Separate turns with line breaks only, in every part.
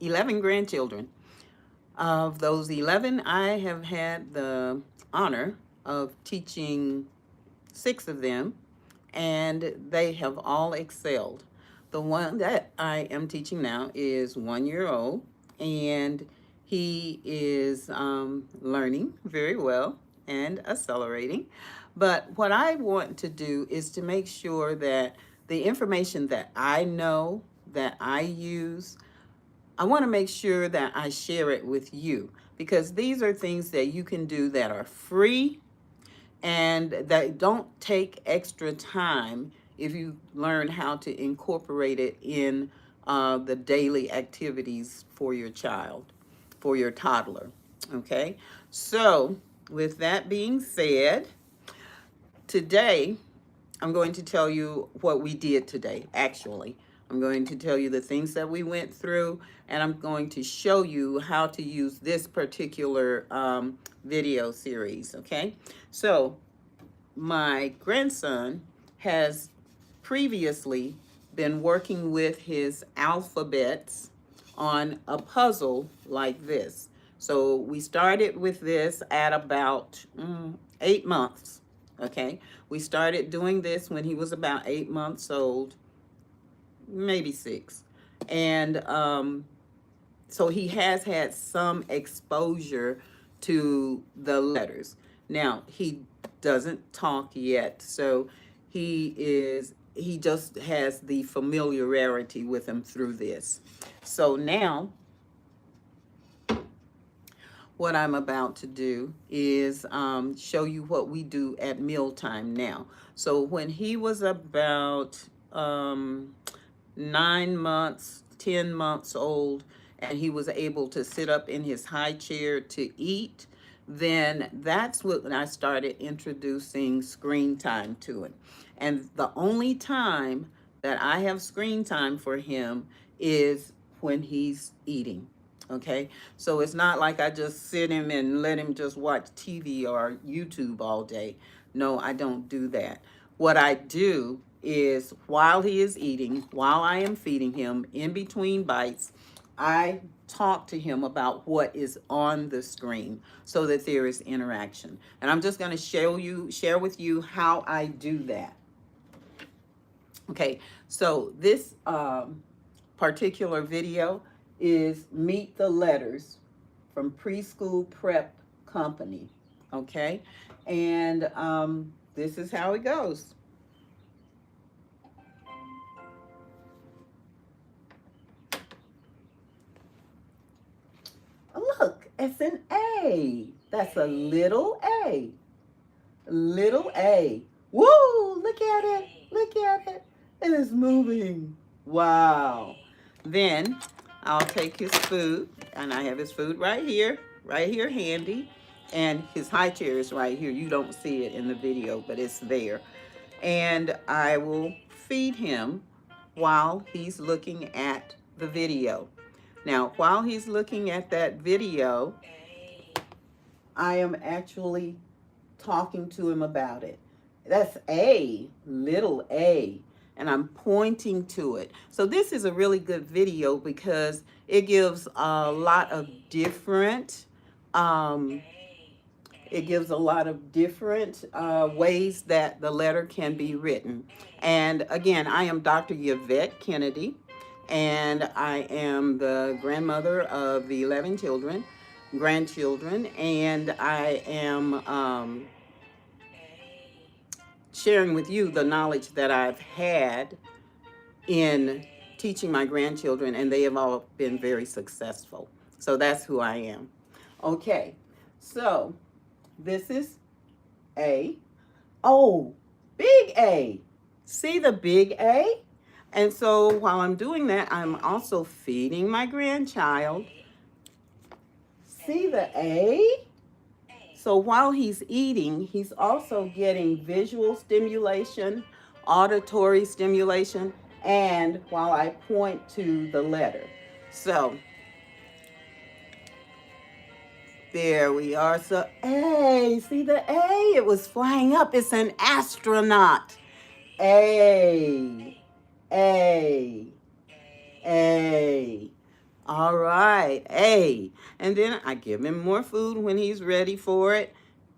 11 grandchildren. Of those 11, I have had the honor of teaching 6 of them, and they have all excelled. The one that I am teaching now is 1 year old, and he is learning very well and accelerating. But what I want to do is to make sure that the information that I know, that I use, I want to make sure that I share it with you, because these are things that you can do that are free and that don't take extra time if you learn how to incorporate it in the daily activities for your child, for your toddler. Okay, so with that being said, today I'm going to tell you what we did today, actually. I'm going to tell you the things that we went through, and I'm going to show you how to use this particular video series, okay? So, my grandson has previously been working with his alphabets on a puzzle like this. So we started with this at about 8 months. Okay, we started doing this when he was about 8 months old, maybe 6, and so he has had some exposure to the letters. Now, he doesn't talk yet, so he just has the familiarity with him through this. So now what I'm about to do is show you what we do at mealtime now. So when he was about 9 months, 10 months old, and he was able to sit up in his high chair to eat, then that's when I started introducing screen time to him. And the only time that I have screen time for him is when he's eating. Okay, so it's not like I just sit him and let him just watch TV or YouTube all day. No, I don't do that. What I do is while he is eating, while I am feeding him, in between bites, I talk to him about what is on the screen so that there is interaction. And I'm just going to share with you how I do that. Okay, so this particular video is Meet the Letters from Preschool Prep Company. Okay, and this is how it goes. Look, it's an A. That's a little A. Little A. Woo! Look at it. Look at it. It is moving. Wow. Then I'll take his food, and I have his food right here handy. And his high chair is right here. You don't see it in the video, but it's there. And I will feed him while he's looking at the video. Now, while he's looking at that video, I am actually talking to him about it. That's A, little A, and I'm pointing to it. So this is a really good video because it gives a lot of different ways that the letter can be written. And again, I am Dr. Yvette Kennedy, and I am the grandmother of the 11 grandchildren, and I am sharing with you the knowledge that I've had in teaching my grandchildren, and they have all been very successful. So that's who I am. Okay, so this is A. Oh, big A. See the big A? And so while I'm doing that, I'm also feeding my grandchild. See the A? So while he's eating, he's also getting visual stimulation, auditory stimulation, and while I point to the letter. So there we are. So A, see the A? It was flying up. It's an astronaut. A, A, A. All right, A. And then I give him more food when he's ready for it.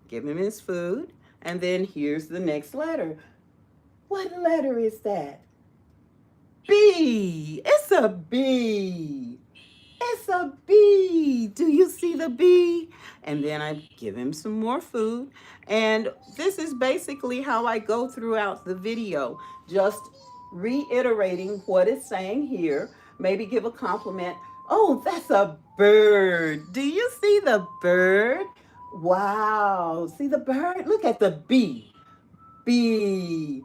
Give him his food. And then here's the next letter. What letter is that? B. It's a B. It's a bee. Do you see the bee? And then I give him some more food. And this is basically how I go throughout the video, just reiterating what it's saying here. Maybe give a compliment. Oh, that's a bird. Do you see the bird? Wow. See the bird? Look at the bee. Bee.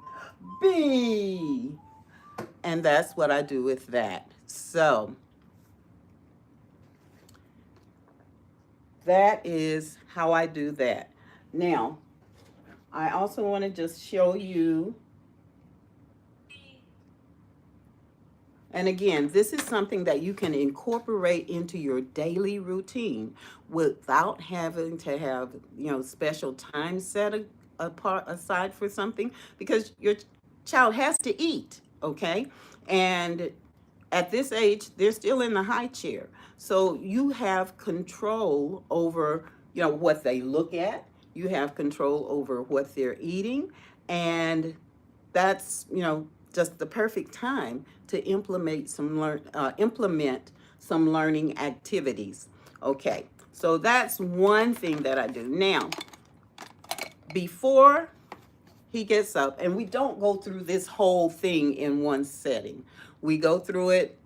Bee. And that's what I do with that. So, that is how I do that. Now, I also want to just show you, and again, this is something that you can incorporate into your daily routine without having to have, special time set apart aside for something, because your child has to eat, okay? And at this age, they're still in the high chair. So you have control over, what they look at. You have control over what they're eating. And that's, just the perfect time to implement some learning activities. Okay, so that's one thing that I do. Now, before he gets up, and we don't go through this whole thing in one setting. We go through it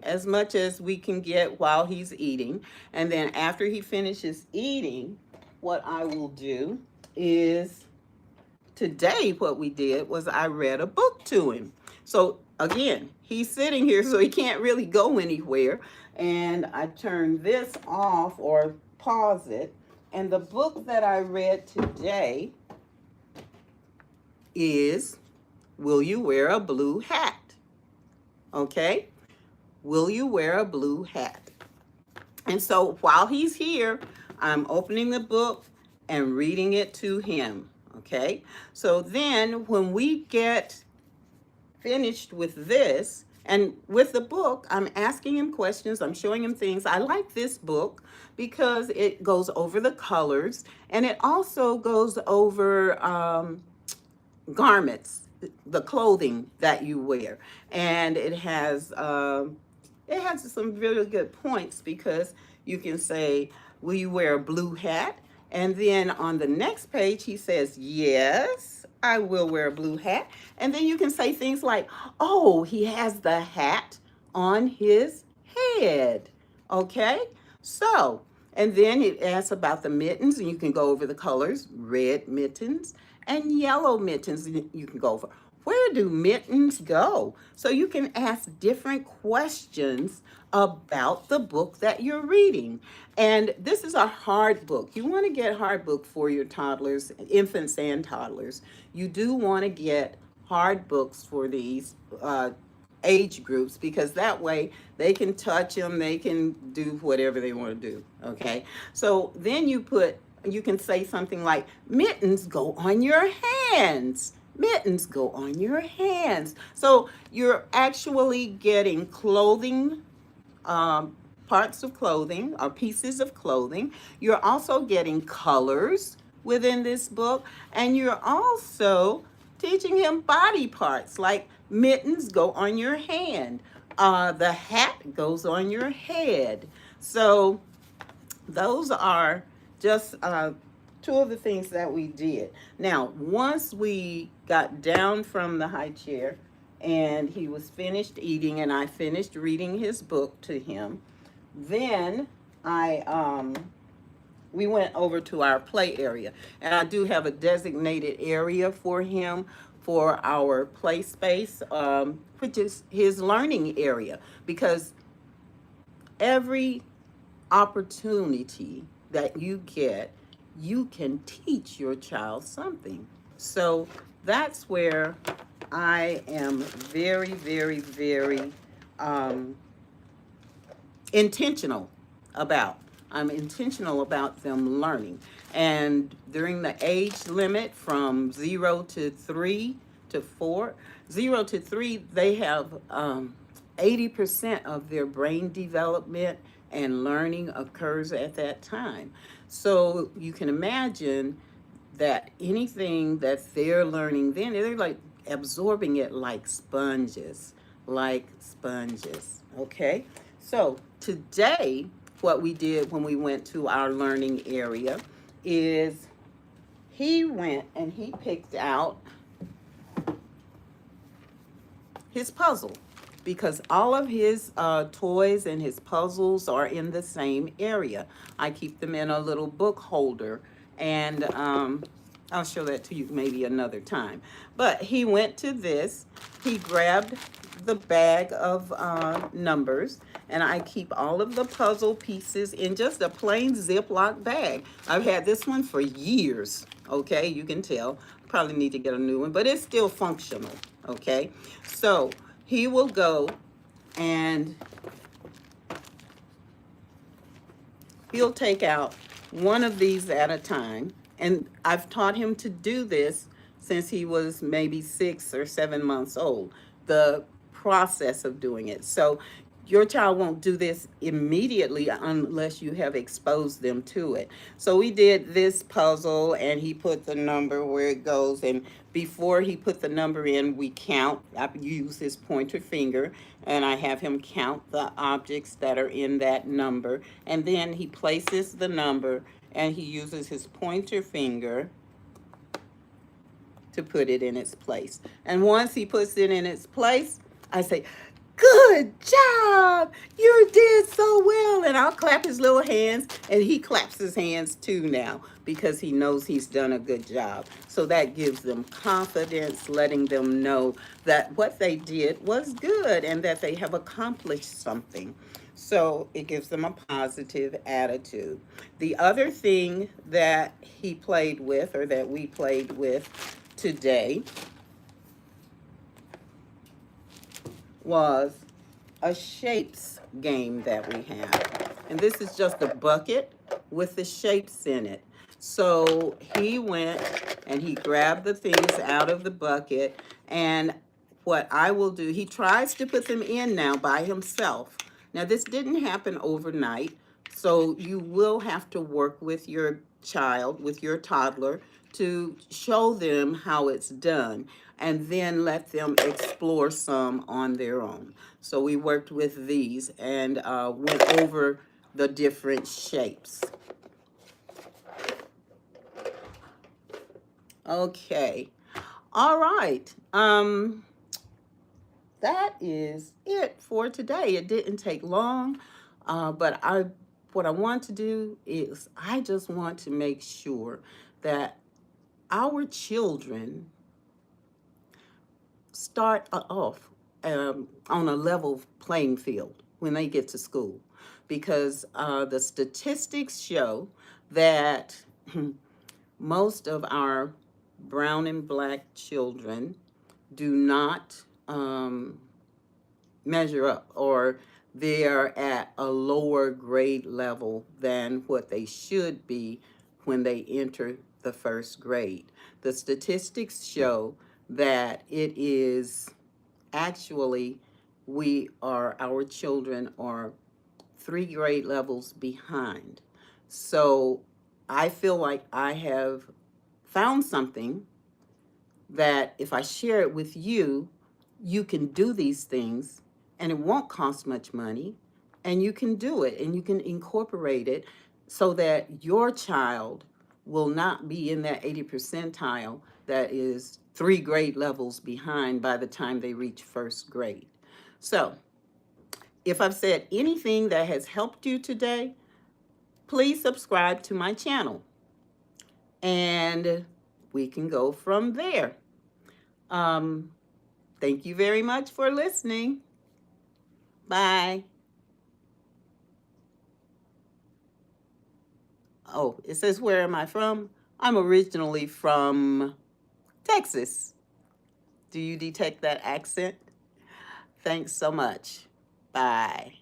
as much as we can get while he's eating. And then after he finishes eating, what I will do is, today what we did was I read a book to him. So again, he's sitting here, so he can't really go anywhere. And I turn this off or pause it. And the book that I read today is Will You Wear a Blue Hat? Okay? Will you wear a blue hat? And so while he's here, I'm opening the book and reading it to him. Okay? So then when we get finished with this, and with the book, I'm asking him questions, I'm showing him things. I like this book because it goes over the colors, and it also goes over garments, the clothing that you wear. And it has some really good points, because you can say, will you wear a blue hat? And then on the next page, he says, yes, I will wear a blue hat. And then you can say things like, oh, he has the hat on his head. Okay? So, and then it asks about the mittens, and you can go over the colors, red mittens and yellow mittens. You can go over, where do mittens go? So you can ask different questions about the book that you're reading. And this is a hard book. You want to get hard book for your toddlers, infants and toddlers. You do want to get hard books for these age groups, because that way they can touch them, they can do whatever they want to do. Okay, so then you can say something like, mittens go on your hands. Mittens go on your hands. So you're actually getting clothing, parts of clothing or pieces of clothing. You're also getting colors within this book, and you're also teaching him body parts, like mittens go on your hand, the hat goes on your head. So those are just two of the things that we did. Now, once we got down from the high chair and he was finished eating and I finished reading his book to him, then we went over to our play area. And I do have a designated area for him for our play space, which is his learning area, because every opportunity that you get, you can teach your child something. So that's where I am very, very, very intentional about. I'm intentional about them learning. And during the age limit from 0 to 3 to 4, 0 to 3, they have 80% of their brain development and learning occurs at that time. So you can imagine that anything that they're learning then, they're like absorbing it like sponges. Okay? So today, what we did when we went to our learning area is he went and he picked out his puzzle because all of his toys and his puzzles are in the same area. I keep them in a little book holder, and I'll show that to you maybe another time. But he went to this, he grabbed the bag of numbers, and I keep all of the puzzle pieces in just a plain Ziploc bag. I've had this one for years, okay? You can tell. Probably need to get a new one, but it's still functional, okay? So he will go and he'll take out one of these at a time. And I've taught him to do this since he was maybe 6 or 7 months old, the process of doing it. So your child won't do this immediately unless you have exposed them to it. So we did this puzzle and he put the number where it goes, and before he put the number in, we count. I use his pointer finger and I have him count the objects that are in that number, and then he places the number and he uses his pointer finger to put it in its place. And once he puts it in its place, I say, "Good job! You did so well." And I'll clap his little hands, and he claps his hands too now because he knows he's done a good job. So that gives them confidence, letting them know that what they did was good and that they have accomplished something. So it gives them a positive attitude. The other thing that he played with, or that we played with today, was a shapes game that we have. And this is just a bucket with the shapes in it. So he went and he grabbed the things out of the bucket, and what I will do, he tries to put them in now by himself. Now this didn't happen overnight, so you will have to work with your child, with your toddler, to show them how it's done and then let them explore some on their own. So we worked with these and went over the different shapes. Okay. All right. That is it for today. It didn't take long, but what I want to do is I just want to make sure that our children start off on a level playing field when they get to school, because the statistics show that most of our brown and black children do not measure up, or they are at a lower grade level than what they should be when they enter the first grade. The statistics show that it is actually, our children are 3 grade levels behind. So I feel like I have found something that if I share it with you, you can do these things and it won't cost much money, and you can do it and you can incorporate it so that your child will not be in that 80 percentile that is 3 grade levels behind by the time they reach first grade. So if I've said anything that has helped you today, please subscribe to my channel and we can go from there. Thank you very much for listening. Bye. Oh, it says, where am I from? I'm originally from Texas. Do you detect that accent? Thanks so much. Bye.